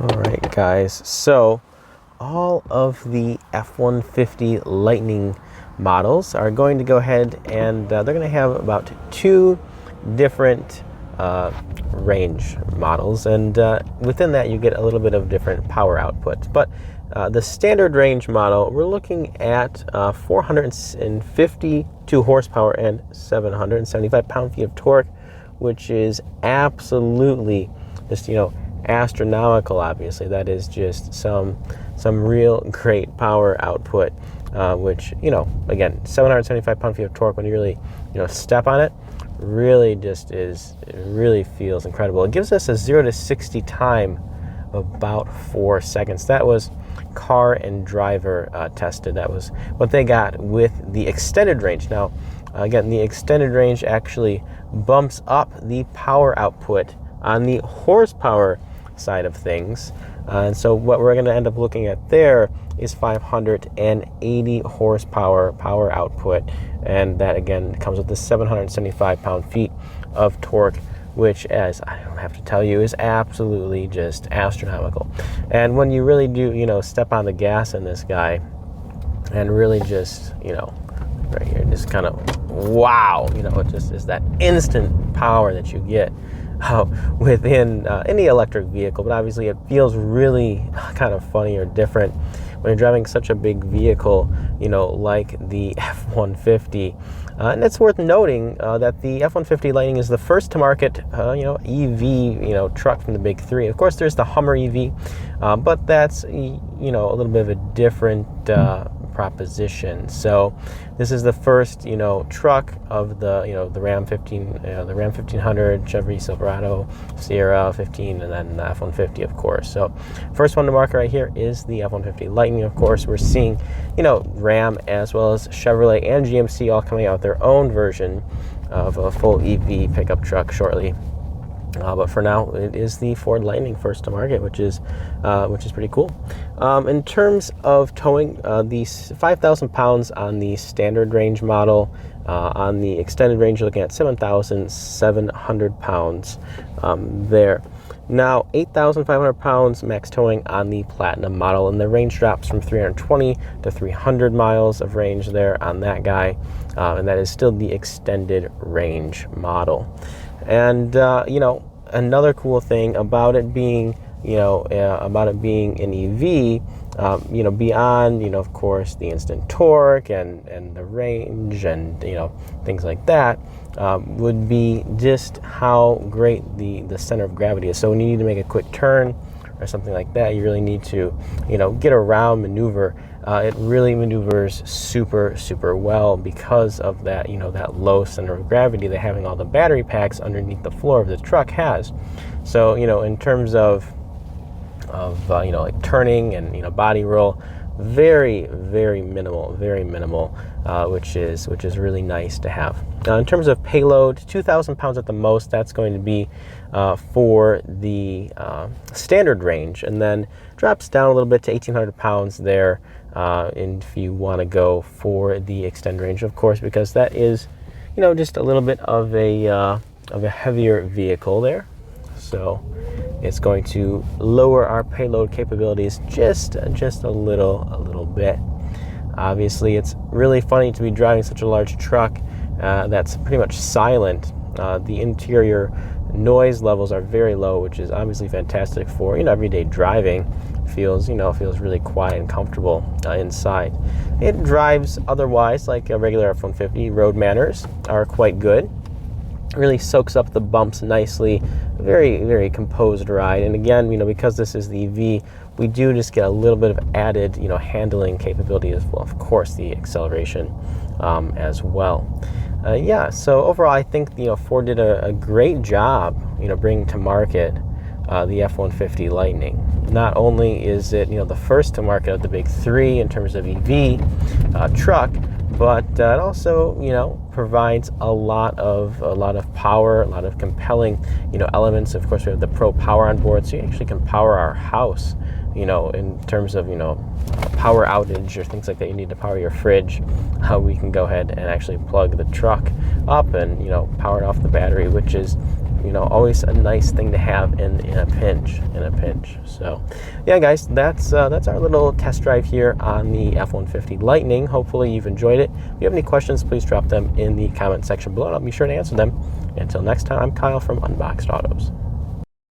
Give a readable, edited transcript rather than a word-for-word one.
All right, guys. So all of the F-150 Lightning models are going to go ahead and they're going to have about two different range models, and within that you get a little bit of different power output. But the standard range model, we're looking at 452 horsepower and 775 pound-feet of torque, which is absolutely just, astronomical. Obviously, that is just some real great power output, which, again, 775 pound-feet of torque, when you really, step on it, really just it really feels incredible. It gives us a 0 to 60 time of about 4 seconds. That was car and driver tested. That was what they got with the extended range. Now, again, the extended range actually bumps up the power output on the horsepower side of things. And so what we're going to end up looking at there is 580 horsepower power output. And that, again, comes with the 775 pound-feet of torque, which, as I don't have to tell you, is absolutely just astronomical. And when you really do, step on the gas in this guy and really just, right here, just kind of, wow, it just is that instant power that you get within any electric vehicle. But obviously it feels really kind of funny or different when you're driving such a big vehicle, like the F-150. And it's worth noting that the F-150 Lightning is the first to market, EV, truck from the big three. Of course, there's the Hummer EV, but that's, a little bit of a different proposition. So this is the first, truck of the, the Ram 1500, Chevy Silverado, Sierra 15, and then the F-150, of course. So first one to market right here is the F-150 Lightning. Of course, we're seeing, Ram as well as Chevrolet and GMC all coming out with their own version of a full EV pickup truck shortly. But for now, it is the Ford Lightning first to market, which is pretty cool. In terms of towing, the 5,000 pounds on the standard range model. On the extended range, you're looking at 7,700 pounds there. Now, 8,500 pounds max towing on the Platinum model, and the range drops from 320 to 300 miles of range there on that guy, and that is still the extended range model. And another cool thing about it being an EV, beyond of course the instant torque and the range and things like that, would be just how great the center of gravity is. So when you need to make a quick turn or something like that, you really need to get around, maneuver. It really maneuvers super well because of that that low center of gravity that having all the battery packs underneath the floor of the truck has. So in terms of like turning and body roll, very minimal, which is really nice to have. In terms of payload, 2,000 pounds at the most. That's going to be for the standard range, and then drops down a little bit to 1,800 pounds there. And if you want to go for the extended range, of course, because that is just a little bit of a heavier vehicle there. So it's going to lower our payload capabilities just a little bit. Obviously, it's really funny to be driving such a large truck that's pretty much silent. The interior noise levels are very low, which is obviously fantastic for everyday driving. Feels really quiet and comfortable inside. It drives otherwise like a regular F-150. Road manners are quite good. Really soaks up the bumps nicely. Very composed ride. And again, because this is the EV, we do just get a little bit of added handling capability as well. Of course, the acceleration as well. So overall, I think Ford did a great job bringing to market the F-150 Lightning. Not only is it the first to market of the big three in terms of EV truck, but it also provides a lot of power, a lot of compelling elements. Of course, we have the Pro Power on board, so you actually can power our house. In terms of power outage or things like that, you need to power your fridge. We can go ahead and actually plug the truck up and power it off the battery, which is you know, always a nice thing to have in a pinch. So yeah, guys, that's our little test drive here on the F-150 Lightning. Hopefully you've enjoyed it. If you have any questions, please drop them in the comment section below, and I'll be sure to answer them. Until next time, I'm Kyle from Unboxed Autos.